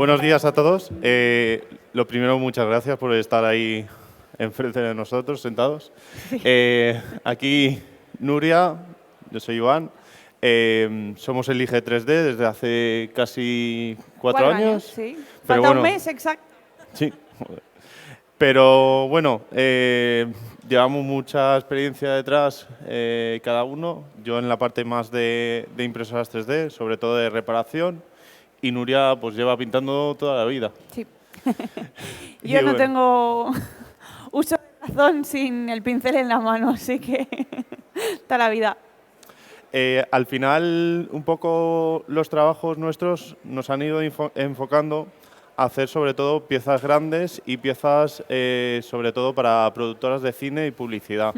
Buenos días a todos. Lo primero, muchas gracias por estar ahí enfrente de nosotros, sentados. Aquí Nuria, yo soy Iván. Somos el IG 3D desde hace casi 4 años. Sí. Pero Falta bueno, un mes exacto. Sí. Pero bueno, llevamos mucha experiencia detrás cada uno. Yo en la parte más de impresoras 3D, sobre todo de reparación. Y Nuria pues lleva pintando toda la vida. Sí. Y Yo no bueno. tengo uso de razón sin el pincel en la mano, así que toda la vida. Al final, un poco los trabajos nuestros nos han ido enfocando a hacer sobre todo piezas grandes y piezas sobre todo para productoras de cine y publicidad.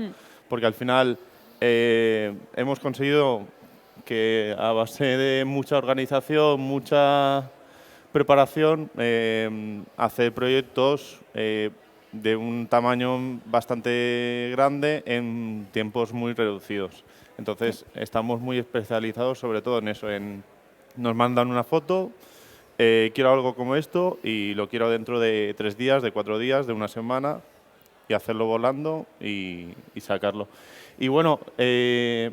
Porque al final hemos conseguido que a base de mucha organización, mucha preparación, hacer proyectos de un tamaño bastante grande en tiempos muy reducidos. Entonces, estamos muy especializados sobre todo en eso, nos mandan una foto, quiero algo como esto y lo quiero dentro de 3 días, de 4 días, de una semana y hacerlo volando y sacarlo. Y bueno,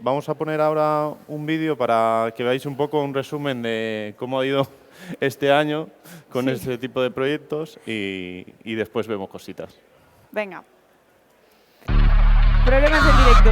vamos a poner ahora un vídeo para que veáis un poco un resumen de cómo ha ido este año con este tipo de proyectos y después vemos cositas. Venga. Problemas en directo.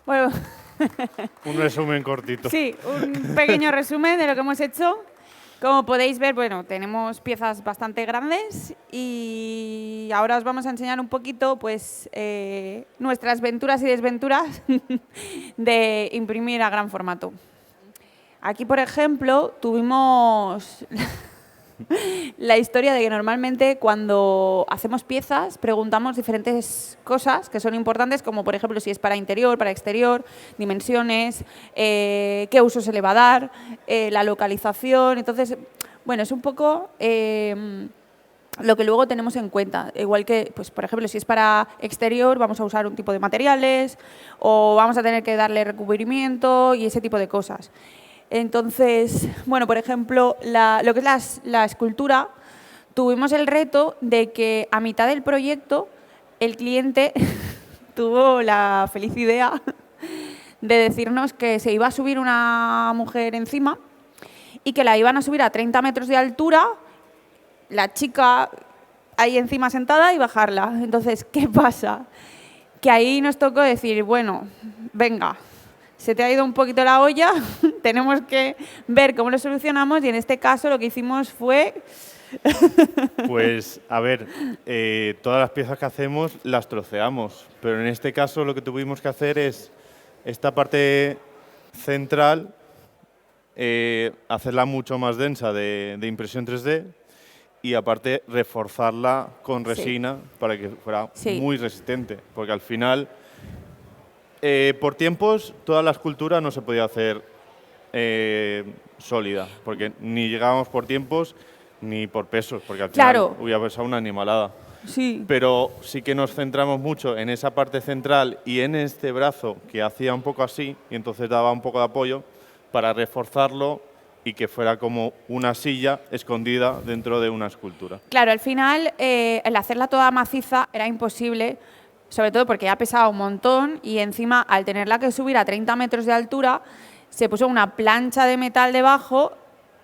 Bueno, Un resumen cortito. sí, un pequeño resumen de lo que hemos hecho. Como podéis ver, bueno, tenemos piezas bastante grandes y ahora os vamos a enseñar un poquito pues, nuestras venturas y desventuras de imprimir a gran formato. Aquí, por ejemplo, tuvimos la historia de que normalmente cuando hacemos piezas preguntamos diferentes cosas que son importantes, como por ejemplo si es para interior, para exterior, dimensiones, qué uso se le va a dar, la localización. Entonces, bueno, es un poco lo que luego tenemos en cuenta. Igual que, pues, por ejemplo, si es para exterior vamos a usar un tipo de materiales o vamos a tener que darle recubrimiento y ese tipo de cosas. Entonces, bueno, por ejemplo, lo que es la escultura, tuvimos el reto de que a mitad del proyecto el cliente tuvo la feliz idea de decirnos que se iba a subir una mujer encima y que la iban a subir a 30 metros de altura, la chica ahí encima sentada y bajarla. Entonces, ¿qué pasa? Que ahí nos tocó decir, bueno, venga, se te ha ido un poquito la olla, tenemos que ver cómo lo solucionamos y en este caso lo que hicimos fue... Pues, a ver, todas las piezas que hacemos las troceamos, pero en este caso lo que tuvimos que hacer es esta parte central, hacerla mucho más densa de impresión 3D y aparte reforzarla con resina para que fuera muy resistente, porque al final... por tiempos, toda la escultura no se podía hacer sólida, porque ni llegábamos por tiempos ni por pesos, porque al final hubiera pesado una animalada. Sí. Pero sí que nos centramos mucho en esa parte central y en este brazo que hacía un poco así, y entonces daba un poco de apoyo para reforzarlo y que fuera como una silla escondida dentro de una escultura. Claro, al final el hacerla toda maciza era imposible, sobre todo porque ya pesaba un montón y encima al tenerla que subir a 30 metros de altura se puso una plancha de metal debajo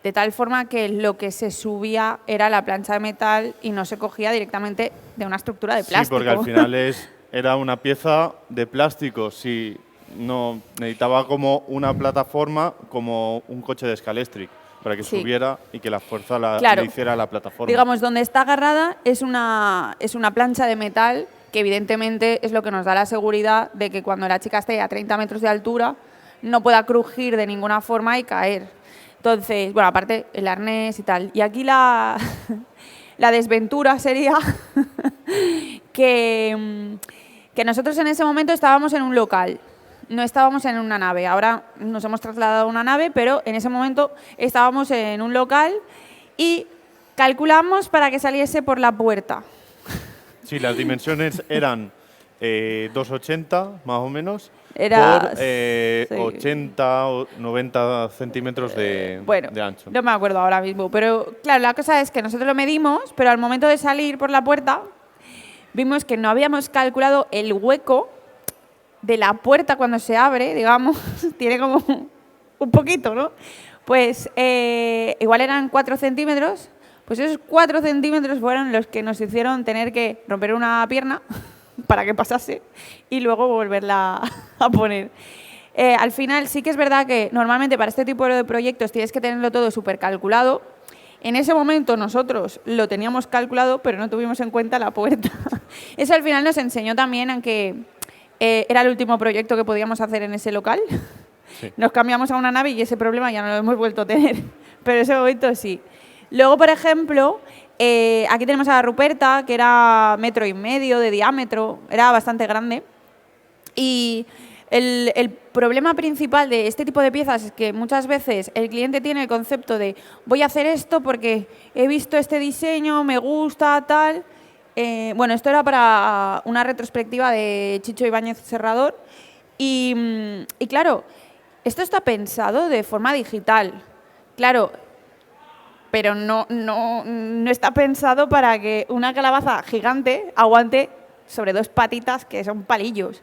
de tal forma que lo que se subía era la plancha de metal y no se cogía directamente de una estructura de plástico. Sí, porque al final era una pieza de plástico, sí, no, necesitaba como una plataforma, como un coche de Scalextric, para que subiera y que la fuerza le hiciera la plataforma. Digamos, donde está agarrada es una plancha de metal que evidentemente es lo que nos da la seguridad de que cuando la chica esté a 30 metros de altura no pueda crujir de ninguna forma y caer. Entonces, bueno, aparte el arnés y tal. Y aquí la desventura sería que nosotros en ese momento estábamos en un local, no estábamos en una nave. Ahora nos hemos trasladado a una nave, pero en ese momento estábamos en un local y calculamos para que saliese por la puerta. Sí, las dimensiones eran 2,80 más o menos por 80 o 90 centímetros de ancho. No me acuerdo ahora mismo, pero claro, la cosa es que nosotros lo medimos, pero al momento de salir por la puerta vimos que no habíamos calculado el hueco de la puerta cuando se abre, digamos, tiene como un poquito, ¿no? Pues igual eran 4 centímetros, pues esos 4 centímetros fueron los que nos hicieron tener que romper una pierna para que pasase y luego volverla a poner. Al final sí que es verdad que normalmente para este tipo de proyectos tienes que tenerlo todo súper calculado. En ese momento nosotros lo teníamos calculado, pero no tuvimos en cuenta la puerta. Eso al final nos enseñó también a que era el último proyecto que podíamos hacer en ese local. Sí. Nos cambiamos a una nave y ese problema ya no lo hemos vuelto a tener, pero en ese momento sí. Luego, por ejemplo, aquí tenemos a la Ruperta, que era 1,5 metros de diámetro, era bastante grande. Y el problema principal de este tipo de piezas es que muchas veces el cliente tiene el concepto de voy a hacer esto porque he visto este diseño, me gusta, tal. Bueno, esto era para una retrospectiva de Chicho Ibáñez Serrador. Y claro, esto está pensado de forma digital. Claro, pero no está pensado para que una calabaza gigante aguante sobre 2 patitas que son palillos.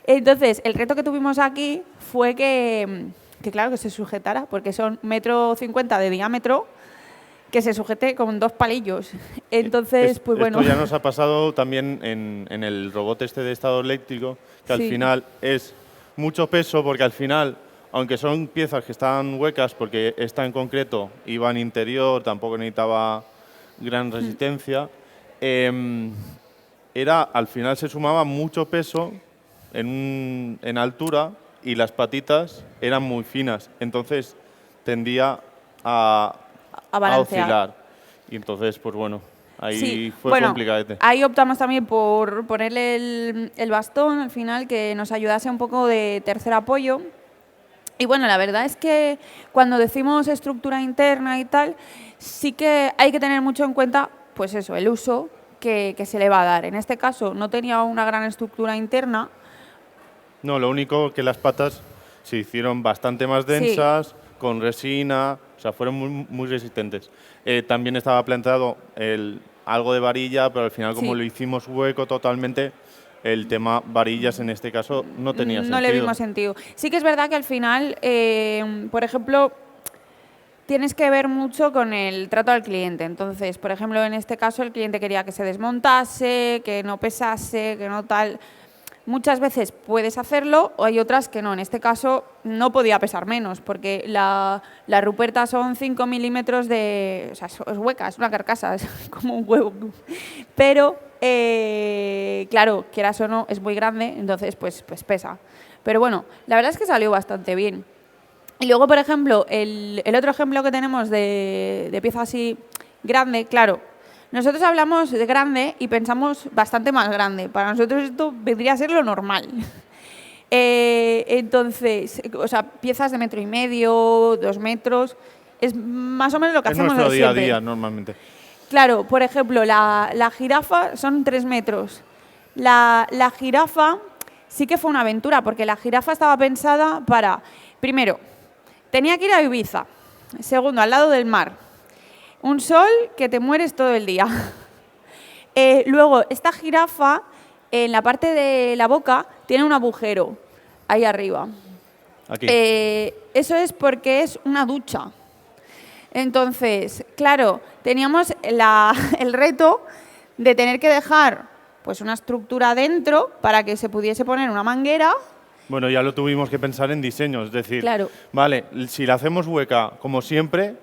Entonces, el reto que tuvimos aquí fue que claro, que se sujetara, porque son 1,50 metros de diámetro, que se sujete con 2 palillos. Entonces, pues bueno. Esto ya nos ha pasado también en el robot este de estado eléctrico, que al final es mucho peso, porque al final, aunque son piezas que están huecas, porque esta en concreto iba en interior, tampoco necesitaba gran resistencia, al final se sumaba mucho peso en altura y las patitas eran muy finas, entonces tendía a oscilar. Y entonces, pues bueno, ahí fue complicadete. Ahí optamos también por ponerle el bastón al final, que nos ayudase un poco de tercer apoyo. Y bueno, la verdad es que cuando decimos estructura interna y tal, sí que hay que tener mucho en cuenta, pues eso, el uso que se le va a dar. En este caso no tenía una gran estructura interna. No, lo único que las patas se hicieron bastante más densas, con resina, o sea, fueron muy resistentes. También estaba planteado algo de varilla, pero al final como lo hicimos hueco totalmente, el tema varillas en este caso no tenía sentido. No le vimos sentido. Sí que es verdad que al final, por ejemplo, tienes que ver mucho con el trato al cliente. Entonces, por ejemplo, en este caso el cliente quería que se desmontase, que no pesase, que no tal. Muchas veces puedes hacerlo o hay otras que no. En este caso no podía pesar menos porque la Ruperta son 5 milímetros de... O sea, es hueca, es una carcasa, es como un huevo. Pero, claro, quieras o no, es muy grande, entonces pues pesa. Pero bueno, la verdad es que salió bastante bien. Y luego, por ejemplo, el otro ejemplo que tenemos de pieza así grande, claro, nosotros hablamos de grande y pensamos bastante más grande. Para nosotros esto vendría a ser lo normal. Entonces, o sea, piezas de 1,5 metros, 2 metros, es más o menos lo que hacemos nuestro día a siempre. día normalmente. Claro, por ejemplo, la jirafa son 3 metros. La jirafa sí que fue una aventura, porque la jirafa estaba pensada para, primero, tenía que ir a Ibiza. Segundo, al lado del mar. Un sol que te mueres todo el día. Luego, esta jirafa, en la parte de la boca, tiene un agujero ahí arriba. Aquí. Eso es porque es una ducha. Entonces, claro, teníamos el reto de tener que dejar pues una estructura dentro para que se pudiese poner una manguera. Bueno, ya lo tuvimos que pensar en diseño, es decir, Claro. vale, si la hacemos hueca, como siempre,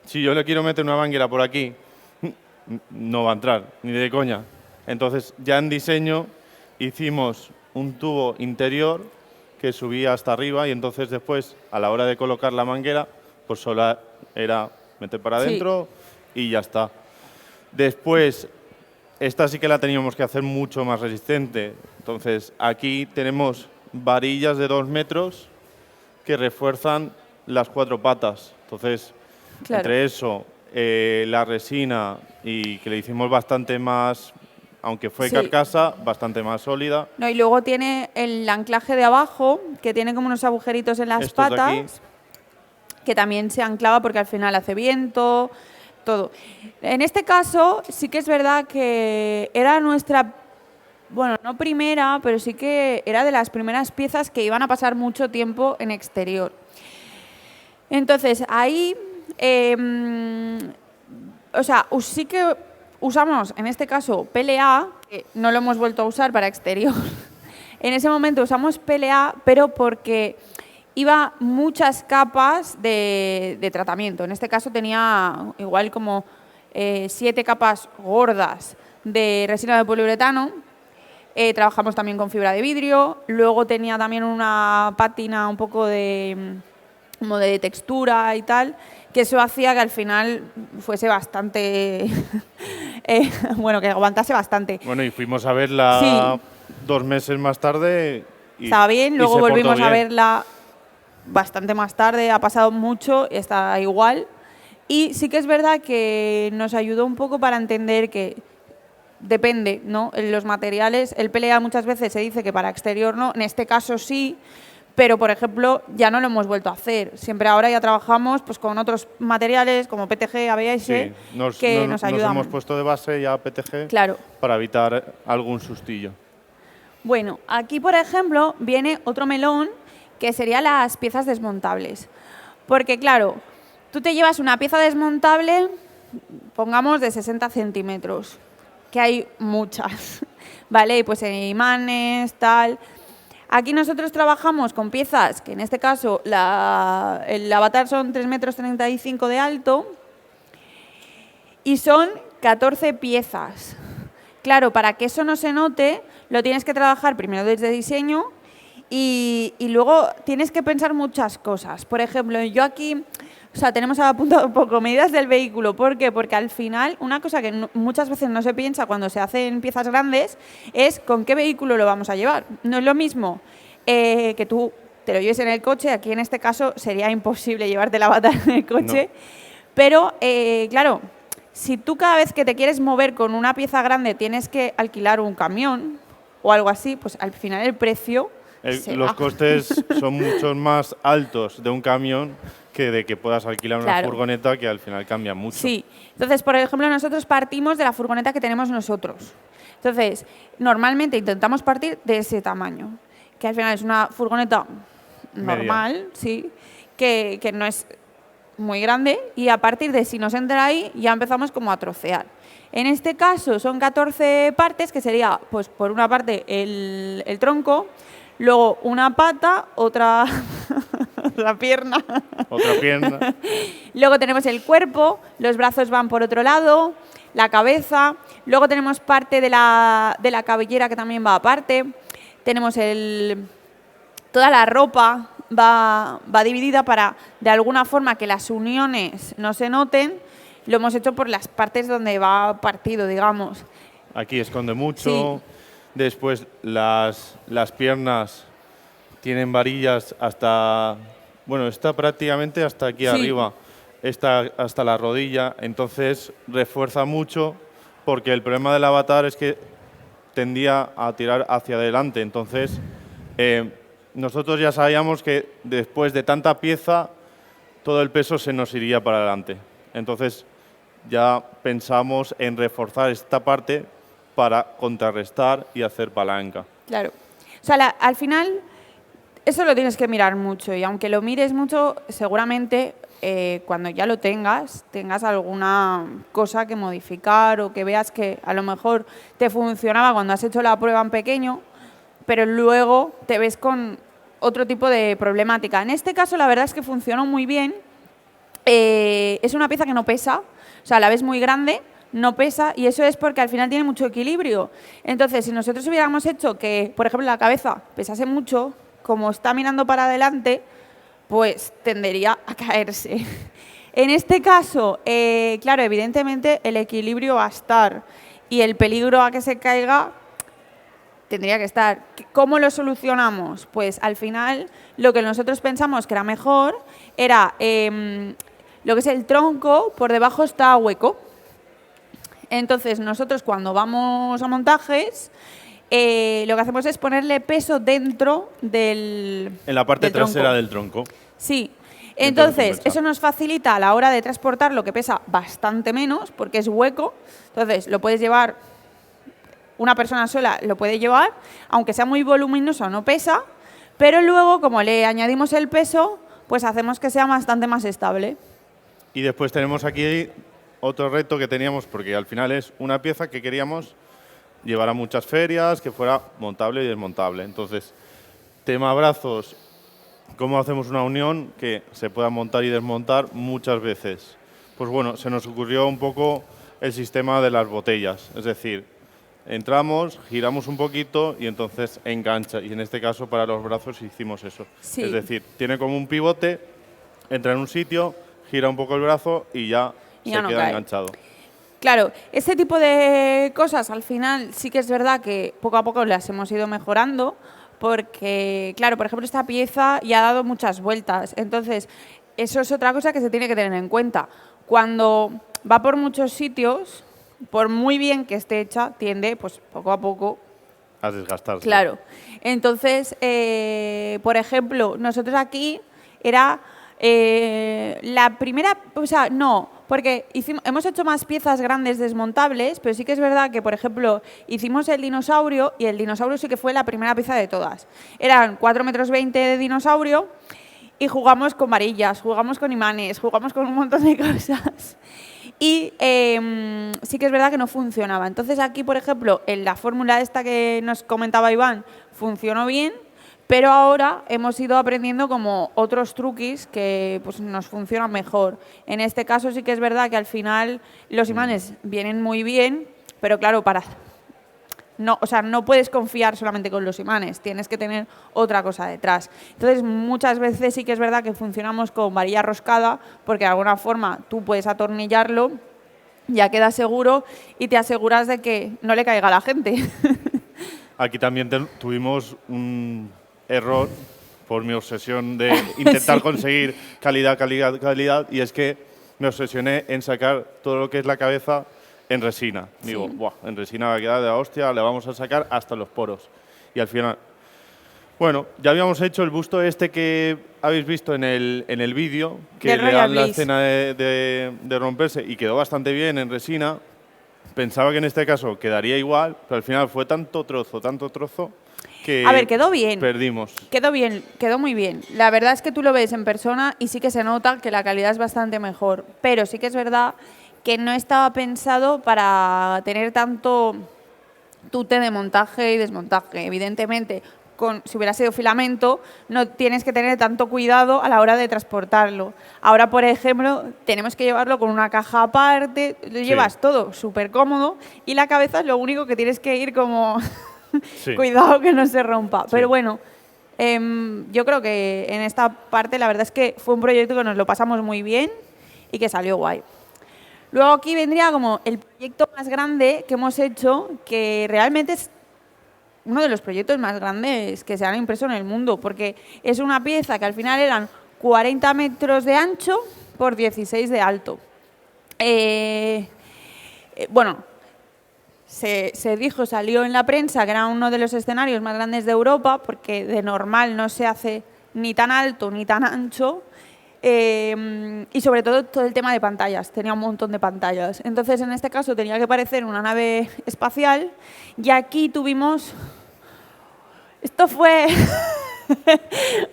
si yo le quiero meter una manguera por aquí, no va a entrar, ni de coña. Entonces, ya en diseño hicimos un tubo interior que subía hasta arriba y entonces después, a la hora de colocar la manguera, pues solo era meter para adentro y ya está. Después, esta sí que la teníamos que hacer mucho más resistente. Entonces, aquí tenemos varillas de 2 metros que refuerzan las 4 patas. Entonces, Claro. entre eso, la resina y que le hicimos bastante más, aunque fue Sí. carcasa, bastante más sólida. No, y luego tiene el anclaje de abajo, que tiene como unos agujeritos en las Estos de aquí. patas, que también se anclaba porque al final hace viento, todo. En este caso, sí que es verdad que era nuestra, bueno, no primera, pero sí que era de las primeras piezas que iban a pasar mucho tiempo en exterior. Entonces, ahí, o sea, sí que usamos, en este caso, PLA, que no lo hemos vuelto a usar para exterior. En ese momento usamos PLA, pero porque iba muchas capas de tratamiento. En este caso tenía igual como 7 capas gordas de resina de poliuretano. Trabajamos también con fibra de vidrio. Luego tenía también una pátina un poco como de textura y tal, que eso hacía que al final fuese bastante... bueno, que aguantase bastante. Bueno, y fuimos a verla Sí. 2 meses más tarde. Y, Estaba bien, y luego se portó volvimos a bien. verla bastante más tarde, ha pasado mucho y está igual. Y sí que es verdad que nos ayudó un poco para entender que depende, ¿no? En los materiales, el PLA muchas veces se dice que para exterior no, en este caso sí, pero por ejemplo ya no lo hemos vuelto a hacer. Siempre ahora ya trabajamos pues con otros materiales como PTG, ABS, Sí, que nos ayudan. Nos hemos puesto de base ya PTG Claro. para evitar algún sustillo. Bueno, aquí por ejemplo viene otro melón que serían las piezas desmontables. Porque claro, tú te llevas una pieza desmontable, pongamos de 60 centímetros, que hay muchas, ¿vale? Y pues imanes, tal. Aquí nosotros trabajamos con piezas que en este caso el avatar son 3,35 metros de alto y son 14 piezas. Claro, para que eso no se note, lo tienes que trabajar primero desde diseño y luego tienes que pensar muchas cosas. Por ejemplo, yo aquí, o sea, tenemos apuntado un poco medidas del vehículo. ¿Por qué? Porque al final, una cosa que muchas veces no se piensa cuando se hacen piezas grandes es con qué vehículo lo vamos a llevar. No es lo mismo que tú te lo lleves en el coche, aquí en este caso sería imposible llevarte el avatar en el coche, no. Pero claro, si tú cada vez que te quieres mover con una pieza grande tienes que alquilar un camión o algo así, pues al final el precio... Los costes son mucho más altos de un camión que de que puedas alquilar una furgoneta, que al final cambia mucho. Sí. Entonces, por ejemplo, nosotros partimos de la furgoneta que tenemos nosotros. Entonces, normalmente intentamos partir de ese tamaño, que al final es una furgoneta normal, sí, que no es muy grande, y a partir de si nos entra ahí ya empezamos como a trocear. En este caso son 14 partes, que sería, pues por una parte el tronco, luego una pata, otra pierna. Otra pierna. Luego tenemos el cuerpo, los brazos van por otro lado, la cabeza. Luego tenemos parte de la cabellera que también va aparte. Tenemos toda la ropa va dividida para, de alguna forma, que las uniones no se noten. Lo hemos hecho por las partes donde va partido, digamos. Aquí esconde mucho. Sí. Después las piernas tienen varillas hasta... Bueno, está prácticamente hasta aquí arriba. Está hasta la rodilla. Entonces refuerza mucho porque el problema del avatar es que tendía a tirar hacia adelante. Entonces nosotros ya sabíamos que después de tanta pieza todo el peso se nos iría para adelante. Entonces ya pensamos en reforzar esta parte para contrarrestar y hacer palanca. Claro. O sea, al final, eso lo tienes que mirar mucho y aunque lo mires mucho, seguramente cuando ya lo tengas alguna cosa que modificar o que veas que a lo mejor te funcionaba cuando has hecho la prueba en pequeño, pero luego te ves con otro tipo de problemática. En este caso, la verdad es que funcionó muy bien. Es una pieza que no pesa, o sea, la ves muy grande, no pesa, y eso es porque al final tiene mucho equilibrio. Entonces, si nosotros hubiéramos hecho que, por ejemplo, la cabeza pesase mucho, como está mirando para adelante, pues tendería a caerse. En este caso, claro, evidentemente el equilibrio va a estar y el peligro a que se caiga tendría que estar. ¿Cómo lo solucionamos? Pues al final lo que nosotros pensamos que era mejor era lo que es el tronco, por debajo está hueco. Entonces nosotros cuando vamos a montajes lo que hacemos es ponerle peso dentro del En la parte del tronco. trasera del tronco. Sí. Entonces, eso nos facilita a la hora de transportar lo que pesa bastante menos, porque es hueco. Entonces, lo puedes llevar, una persona sola lo puede llevar, aunque sea muy voluminoso, no pesa, pero luego, como le añadimos el peso, pues hacemos que sea bastante más estable. Y después tenemos aquí otro reto que teníamos, porque al final es una pieza que queríamos llevar a muchas ferias, que fuera montable y desmontable. Entonces, tema brazos, ¿cómo hacemos una unión que se pueda montar y desmontar muchas veces? Pues bueno, se nos ocurrió un poco el sistema de las botellas. Es decir, entramos, giramos un poquito y entonces engancha. Y en este caso, para los brazos hicimos eso. Sí. Es decir, tiene como un pivote, entra en un sitio, gira un poco el brazo y ya se no queda cae. enganchado. Claro, este tipo de cosas al final sí que es verdad que poco a poco las hemos ido mejorando porque, claro, por ejemplo, esta pieza ya ha dado muchas vueltas. Entonces, eso es otra cosa que se tiene que tener en cuenta. Cuando va por muchos sitios, por muy bien que esté hecha, tiende, pues poco a poco A desgastarse. Claro. Entonces, por ejemplo, nosotros aquí era la primera, o sea, no, porque hemos hecho más piezas grandes desmontables, pero sí que es verdad que, por ejemplo, hicimos el dinosaurio y el dinosaurio sí que fue la primera pieza de todas. Eran 4,20 metros de dinosaurio y jugamos con varillas, jugamos con imanes, jugamos con un montón de cosas. Y sí que es verdad que no funcionaba. Entonces aquí, por ejemplo, en la fórmula esta que nos comentaba Iván, funcionó bien, pero ahora hemos ido aprendiendo como otros truquis que pues, nos funcionan mejor. En este caso sí que es verdad que al final los imanes vienen muy bien, pero claro, no, o sea, no puedes confiar solamente con los imanes, tienes que tener otra cosa detrás. Entonces, muchas veces sí que es verdad que funcionamos con varilla roscada, porque de alguna forma tú puedes atornillarlo, ya queda seguro y te aseguras de que no le caiga a la gente. Aquí también tuvimos un error por mi obsesión de intentar conseguir calidad, y es que me obsesioné en sacar todo lo que es la cabeza en resina. Digo, Sí. buah, en resina va a quedar de la hostia, le vamos a sacar hasta los poros. Y al final, bueno, ya habíamos hecho el busto este que habéis visto en el vídeo, que Del le Royal dan la Bliss. escena de romperse y quedó bastante bien en resina. Pensaba que en este caso quedaría igual, pero al final fue tanto trozo, que A ver, quedó bien. perdimos. Quedó bien, quedó muy bien. La verdad es que tú lo ves en persona y sí que se nota que la calidad es bastante mejor, pero sí que es verdad que no estaba pensado para tener tanto tute de montaje y desmontaje. Evidentemente, si hubiera sido filamento, no tienes que tener tanto cuidado a la hora de transportarlo. Ahora, por ejemplo, tenemos que llevarlo con una caja aparte, lo llevas todo súper cómodo y la cabeza es lo único que tienes que ir como Sí. cuidado que no se rompa. Sí. Pero bueno, yo creo que en esta parte la verdad es que fue un proyecto que nos lo pasamos muy bien y que salió guay. Luego aquí vendría como el proyecto más grande que hemos hecho, que realmente es uno de los proyectos más grandes que se han impreso en el mundo, porque es una pieza que al final eran 40 metros de ancho por 16 de alto. Bueno, se dijo, salió en la prensa que era uno de los escenarios más grandes de Europa, porque de normal no se hace ni tan alto ni tan ancho. Y sobre todo el tema de pantallas, tenía un montón de pantallas. Entonces, en este caso tenía que parecer una nave espacial y aquí tuvimos... Esto fue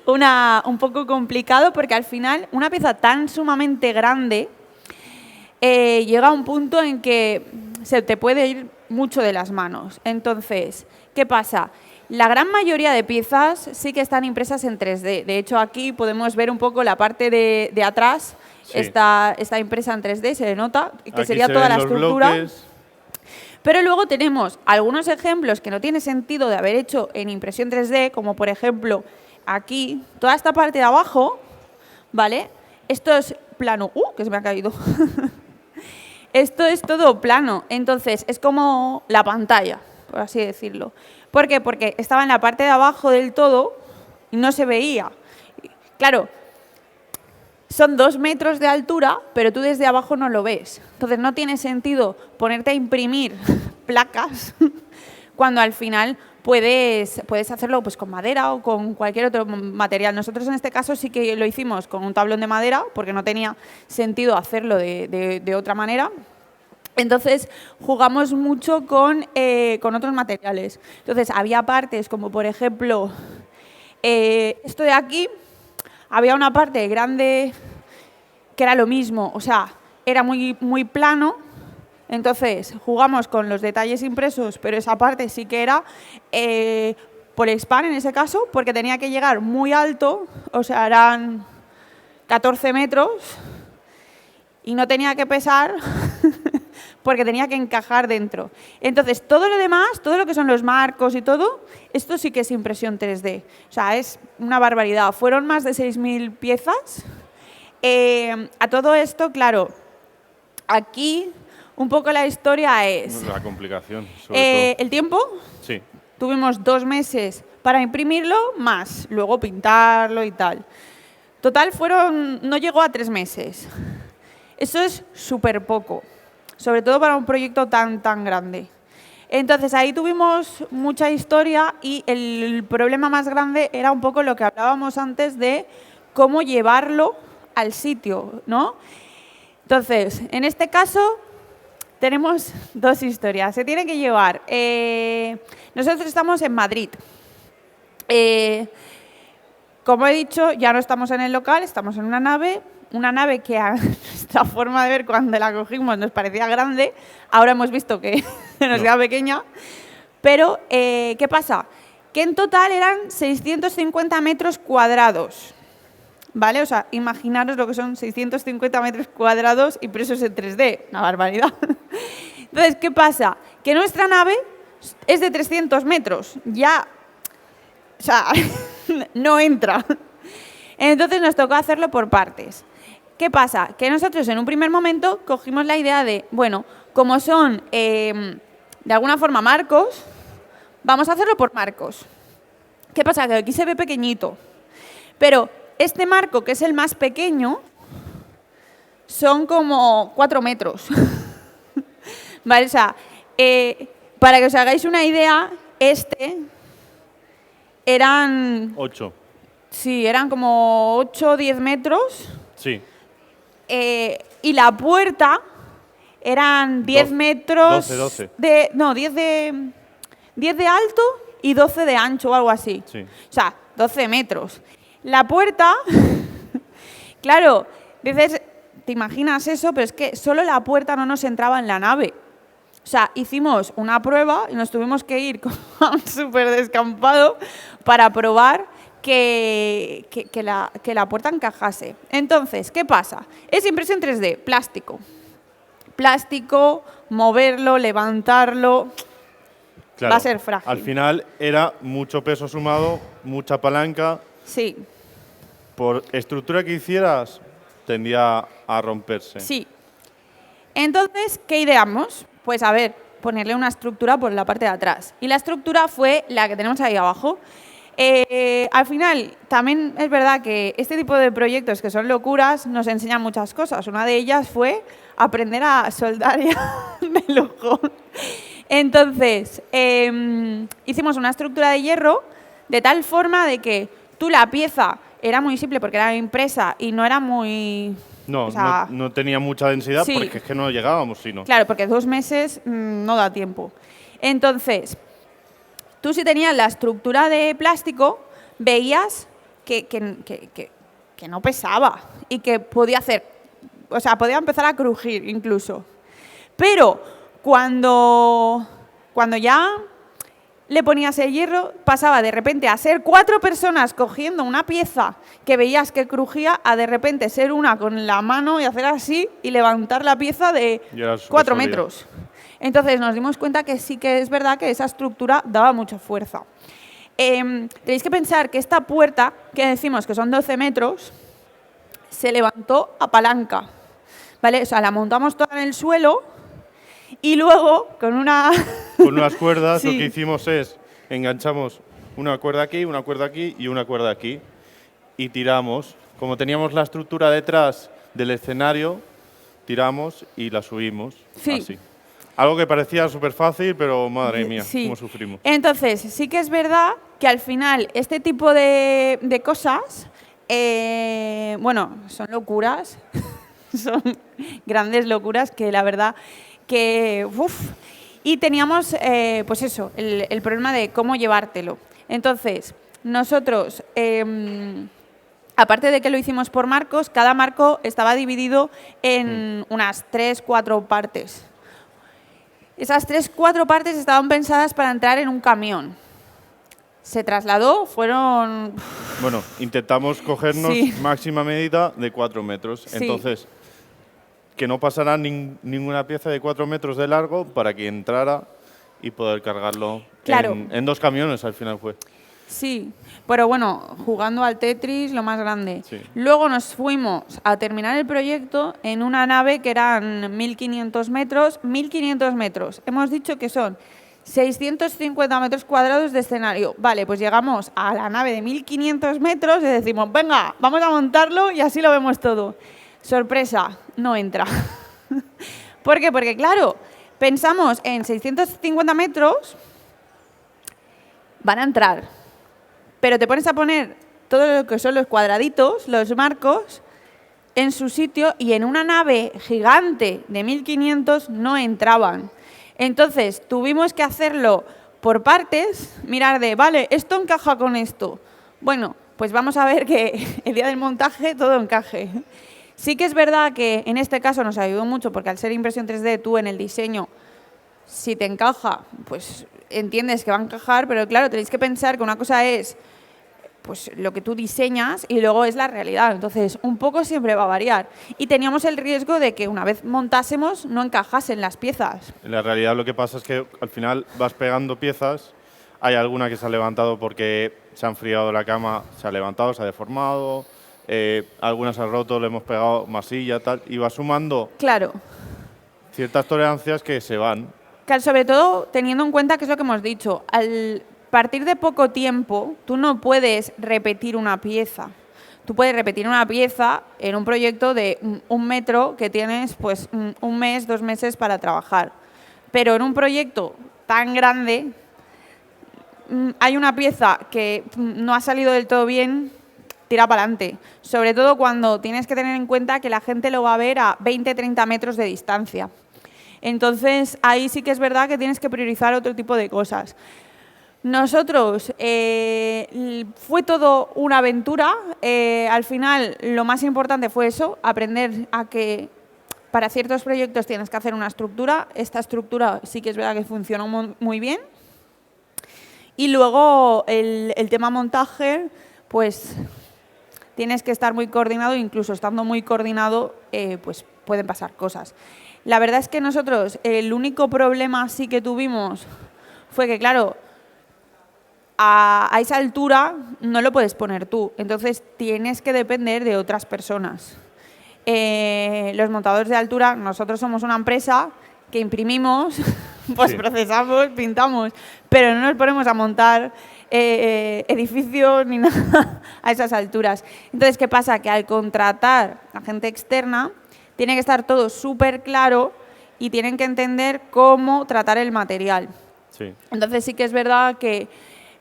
un poco complicado porque al final una pieza tan sumamente grande llega a un punto en que se te puede ir mucho de las manos. Entonces, ¿qué pasa? La gran mayoría de piezas sí que están impresas en 3D. De hecho, aquí podemos ver un poco la parte de atrás. Sí. Está impresa en 3D, se le nota, que aquí sería toda la estructura. Bloques. Pero luego tenemos algunos ejemplos que no tiene sentido de haber hecho en impresión 3D, como por ejemplo aquí, toda esta parte de abajo, ¿vale? Esto es plano. Que se me ha caído. Esto es todo plano, entonces es como la pantalla, por así decirlo. ¿Por qué? Porque estaba en la parte de abajo del todo y no se veía. Claro, son 2 metros de altura, pero tú desde abajo no lo ves. Entonces no tiene sentido ponerte a imprimir placas cuando al final puedes hacerlo pues, con madera o con cualquier otro material. Nosotros en este caso sí que lo hicimos con un tablón de madera porque no tenía sentido hacerlo de otra manera. Entonces jugamos mucho con otros materiales. Entonces había partes como por ejemplo esto de aquí, había una parte grande que era lo mismo, o sea, era muy, muy plano. Entonces jugamos con los detalles impresos, pero esa parte sí que era Polexpan en ese caso, porque tenía que llegar muy alto, o sea, eran 14 metros y no tenía que pesar porque tenía que encajar dentro. Entonces, todo lo demás, todo lo que son los marcos y todo, esto sí que es impresión 3D. O sea, es una barbaridad. Fueron más de 6.000 piezas. A todo esto, claro, aquí un poco la historia es... La complicación, sobre todo. El tiempo. Sí. Tuvimos 2 meses para imprimirlo, más luego pintarlo y tal. Total, no llegó a 3 meses. Eso es súper poco, sobre todo para un proyecto tan grande. Entonces, ahí tuvimos mucha historia y el problema más grande era un poco lo que hablábamos antes de cómo llevarlo al sitio, ¿no? Entonces, en este caso, tenemos 2 historias. Se tiene que llevar... nosotros estamos en Madrid. Como he dicho, ya no estamos en el local, estamos en una nave que a nuestra forma de ver cuando la cogimos nos parecía grande, ahora hemos visto que nos queda pequeña, pero ¿qué pasa? Que en total eran 650 metros cuadrados, ¿vale? O sea, imaginaros lo que son 650 metros cuadrados impresos en 3D, una barbaridad. Entonces, ¿qué pasa? Que nuestra nave es de 300 metros, ya, o sea, no entra. Entonces nos tocó hacerlo por partes. ¿Qué pasa? Que nosotros en un primer momento cogimos la idea de, bueno, como son de alguna forma marcos, vamos a hacerlo por marcos. ¿Qué pasa? Que aquí se ve pequeñito, pero este marco, que es el más pequeño, son como 4 metros. Vale, o sea, para que os hagáis una idea, eran... 8. Sí, eran como 8 o 10 metros. Sí. Y la puerta eran 10 metros... 12. 10 de alto y 12 de ancho o algo así. Sí. O sea, 12 metros. La puerta, claro, dices, te imaginas eso, pero es que solo la puerta no nos entraba en la nave. O sea, hicimos una prueba y nos tuvimos que ir con un súper descampado para probar que la puerta encajase. Entonces, ¿qué pasa? Es impresión 3D, plástico. Plástico, moverlo, levantarlo, claro, va a ser frágil. Al final era mucho peso sumado, mucha palanca. Sí. Por estructura que hicieras, tendía a romperse. Sí. Entonces, ¿qué ideamos? Pues a ver, ponerle una estructura por la parte de atrás. Y la estructura fue la que tenemos ahí abajo. Al final, también es verdad que este tipo de proyectos que son locuras nos enseñan muchas cosas. Una de ellas fue aprender a soldar ya de lujo. Entonces, hicimos una estructura de hierro de tal forma de que tú la pieza era muy simple porque era impresa y no era muy... No, o sea, no tenía mucha densidad sí. porque es que no llegábamos, sino. Claro, porque 2 meses no da tiempo. Entonces, tú si tenías la estructura de plástico, veías que no pesaba y que podía hacer, o sea, podía empezar a crujir incluso. Pero cuando ya le ponías el hierro, pasaba de repente a ser 4 personas cogiendo una pieza que veías que crujía, a de repente ser una con la mano y hacer así y levantar la pieza de 4 metros. Entonces nos dimos cuenta que sí que es verdad que esa estructura daba mucha fuerza. Tenéis que pensar que esta puerta, que decimos que son 12 metros, se levantó a palanca, ¿vale? O sea, la montamos toda en el suelo y luego con unas cuerdas, sí. Lo que hicimos es enganchamos una cuerda aquí y una cuerda aquí y tiramos. Como teníamos la estructura detrás del escenario, tiramos y la subimos. Sí. Así. Algo que parecía súper fácil, pero madre mía, sí. cómo sufrimos. Entonces, sí que es verdad que al final este tipo de cosas, bueno, son locuras, son grandes locuras que la verdad que... Y teníamos, pues eso, el problema de cómo llevártelo. Entonces, nosotros, aparte de que lo hicimos por marcos, cada marco estaba dividido en unas 3-4 partes. Esas 3-4 partes estaban pensadas para entrar en un camión. Se trasladó, fueron... Bueno, intentamos cogernos máxima medida de 4 metros. Sí. Entonces, que no pasara ninguna pieza de 4 metros de largo para que entrara y poder cargarlo en 2 camiones al final fue. Sí, pero bueno, jugando al Tetris lo más grande. Sí. Luego nos fuimos a terminar el proyecto en una nave que eran 1.500 metros. 1.500 metros. Hemos dicho que son 650 metros cuadrados de escenario. Vale, pues llegamos a la nave de 1.500 metros y decimos, venga, vamos a montarlo y así lo vemos todo. Sorpresa, no entra. ¿Por qué? Porque claro, pensamos en 650 metros, van a entrar. Pero te pones a poner todo lo que son los cuadraditos, los marcos, en su sitio y en una nave gigante de 1.500 no entraban. Entonces tuvimos que hacerlo por partes, mirar de, vale, esto encaja con esto. Bueno, pues vamos a ver que el día del montaje todo encaje. Sí que es verdad que en este caso nos ayudó mucho porque al ser impresión 3D tú en el diseño, si te encaja, pues entiendes que va a encajar, pero claro, tenéis que pensar que una cosa es pues lo que tú diseñas y luego es la realidad. Entonces, un poco siempre va a variar. Y teníamos el riesgo de que una vez montásemos no encajasen las piezas. En la realidad lo que pasa es que al final vas pegando piezas, hay alguna que se ha levantado porque se ha enfriado la cama, se ha levantado, se ha deformado, algunas se han roto, le hemos pegado masilla, tal, y va sumando ciertas tolerancias que se van. Claro, sobre todo teniendo en cuenta que es lo que hemos dicho, al partir de poco tiempo, tú no puedes repetir una pieza. Tú puedes repetir una pieza en un proyecto de 1 metro que tienes pues 1 mes, 2 meses para trabajar. Pero en un proyecto tan grande, hay una pieza que no ha salido del todo bien, tira para adelante. Sobre todo cuando tienes que tener en cuenta que la gente lo va a ver a 20-30 metros de distancia. Entonces, ahí sí que es verdad que tienes que priorizar otro tipo de cosas. Nosotros, fue todo una aventura. Al final, lo más importante fue eso, aprender a que para ciertos proyectos tienes que hacer una estructura. Esta estructura sí que es verdad que funcionó muy bien. Y luego, el tema montaje, pues tienes que estar muy coordinado, incluso estando muy coordinado, pues pueden pasar cosas. La verdad es que nosotros, el único problema sí que tuvimos fue que, claro, a esa altura no lo puedes poner tú, entonces tienes que depender de otras personas. Los montadores de altura, nosotros somos una empresa que imprimimos, pues procesamos, pintamos, pero no nos ponemos a montar edificios ni nada a esas alturas. Entonces, ¿qué pasa? Que al contratar a gente externa, tiene que estar todo súper claro y tienen que entender cómo tratar el material. Sí. Entonces, sí que es verdad que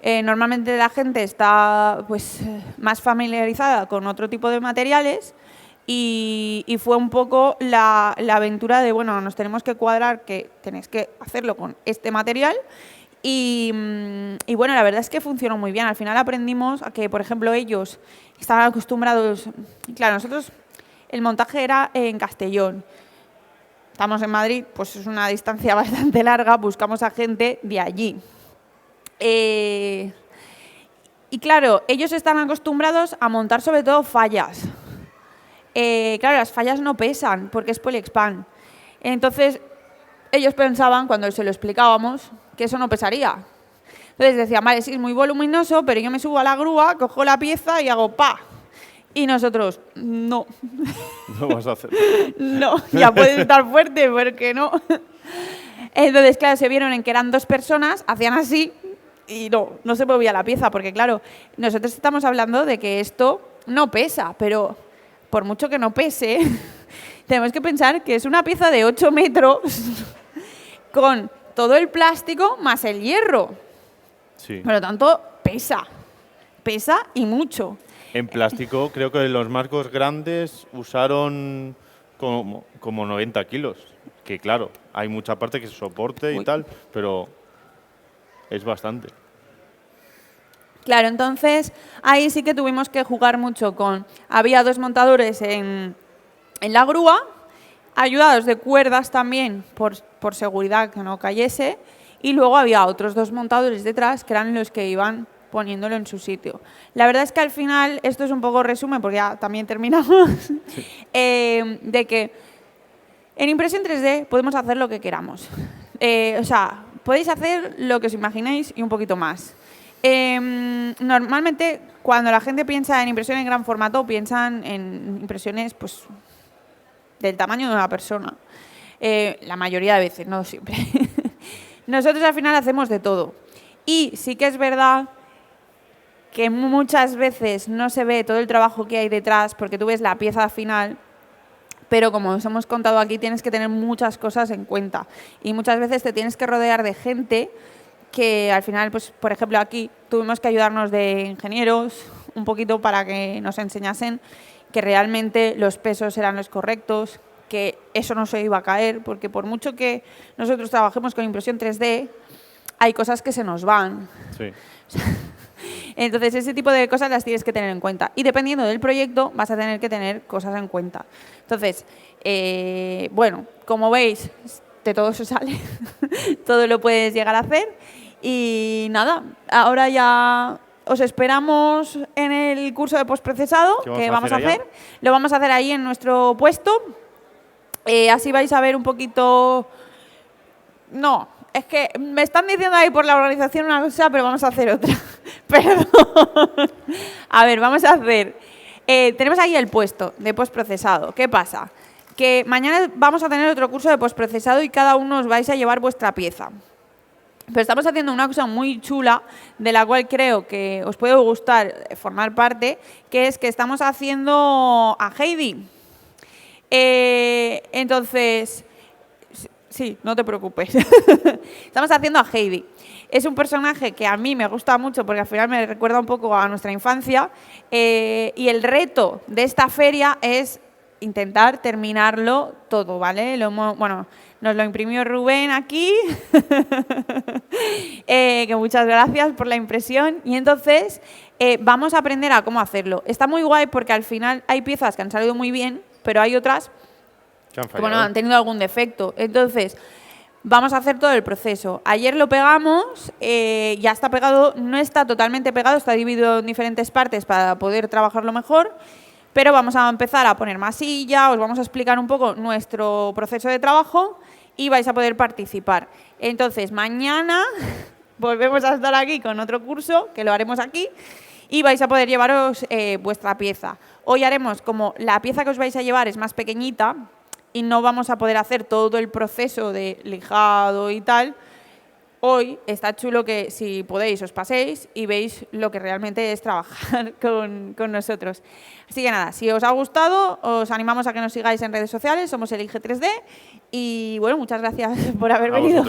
Normalmente la gente está pues, más familiarizada con otro tipo de materiales y fue un poco la aventura de, bueno, nos tenemos que cuadrar que tenéis que hacerlo con este material y bueno, la verdad es que funcionó muy bien. Al final aprendimos a que, por ejemplo, ellos estaban acostumbrados, claro, nosotros el montaje era en Castellón. Estamos en Madrid, pues es una distancia bastante larga, buscamos a gente de allí. Y claro, ellos están acostumbrados a montar sobre todo fallas. Claro, las fallas no pesan porque es Polyexpan. Entonces, ellos pensaban, cuando se lo explicábamos, que eso no pesaría. Entonces decían, vale, sí, es muy voluminoso, pero yo me subo a la grúa, cojo la pieza y hago ¡pa! Y nosotros, no. No vas a hacer. No, ya puedes estar fuerte, ¿por qué no? Entonces, claro, se vieron en que eran 2 personas, hacían así y no se movía la pieza, porque claro, nosotros estamos hablando de que esto no pesa, pero por mucho que no pese, tenemos que pensar que es una pieza de 8 metros con todo el plástico más el hierro. Sí. Por lo tanto, pesa y mucho. En plástico creo que los marcos grandes usaron como 90 kilos, que claro, hay mucha parte que se soporte y tal, pero es bastante. Claro, entonces ahí sí que tuvimos que jugar mucho con... Había 2 montadores en la grúa, ayudados de cuerdas también por seguridad que no cayese, y luego había otros 2 montadores detrás que eran los que iban poniéndolo en su sitio. La verdad es que al final, esto es un poco resumen, porque ya también terminamos, sí. De que en impresión 3D podemos hacer lo que queramos. O sea, podéis hacer lo que os imaginéis y un poquito más. Normalmente, cuando la gente piensa en impresión en gran formato, piensan en impresiones pues, del tamaño de una persona. La mayoría de veces, no siempre. Nosotros al final hacemos de todo. Y sí que es verdad que muchas veces no se ve todo el trabajo que hay detrás porque tú ves la pieza final, pero como os hemos contado aquí, tienes que tener muchas cosas en cuenta. Y muchas veces te tienes que rodear de gente que al final, pues por ejemplo aquí, tuvimos que ayudarnos de ingenieros un poquito para que nos enseñasen que realmente los pesos eran los correctos, que eso no se iba a caer, porque por mucho que nosotros trabajemos con impresión 3D, hay cosas que se nos van. Sí. Entonces, ese tipo de cosas las tienes que tener en cuenta. Y dependiendo del proyecto, vas a tener que tener cosas en cuenta. Entonces, bueno, como veis, de todo se sale. Todo lo puedes llegar a hacer. Y nada, ahora ya os esperamos en el curso de postprocesado que vamos a hacer. Lo vamos a hacer ahí en nuestro puesto. Así vais a ver un poquito... No, es que me están diciendo ahí por la organización una cosa, pero vamos a hacer otra. Perdón. A ver, vamos a hacer... tenemos ahí el puesto de postprocesado. ¿Qué pasa? Que mañana vamos a tener otro curso de postprocesado y cada uno os vais a llevar vuestra pieza. Pero estamos haciendo una cosa muy chula, de la cual creo que os puede gustar formar parte, que es que estamos haciendo a Heidi. Entonces, sí, no te preocupes. Estamos haciendo a Heidi. Es un personaje que a mí me gusta mucho porque al final me recuerda un poco a nuestra infancia. Y el reto de esta feria es intentar terminarlo todo, ¿vale? Bueno, nos lo imprimió Rubén aquí, que muchas gracias por la impresión. Y entonces vamos a aprender a cómo hacerlo. Está muy guay porque al final hay piezas que han salido muy bien, pero hay otras que bueno, han tenido algún defecto. Entonces, vamos a hacer todo el proceso. Ayer lo pegamos, ya está pegado, no está totalmente pegado, está dividido en diferentes partes para poder trabajarlo mejor. Pero vamos a empezar a poner masilla, os vamos a explicar un poco nuestro proceso de trabajo y vais a poder participar. Entonces, mañana volvemos a estar aquí con otro curso, que lo haremos aquí, y vais a poder llevaros vuestra pieza. Hoy haremos, como la pieza que os vais a llevar es más pequeñita y no vamos a poder hacer todo el proceso de lijado y tal, hoy está chulo que si podéis os paséis y veis lo que realmente es trabajar con nosotros. Así que nada, si os ha gustado, os animamos a que nos sigáis en redes sociales, somos el IG3D y bueno, muchas gracias por haber venido.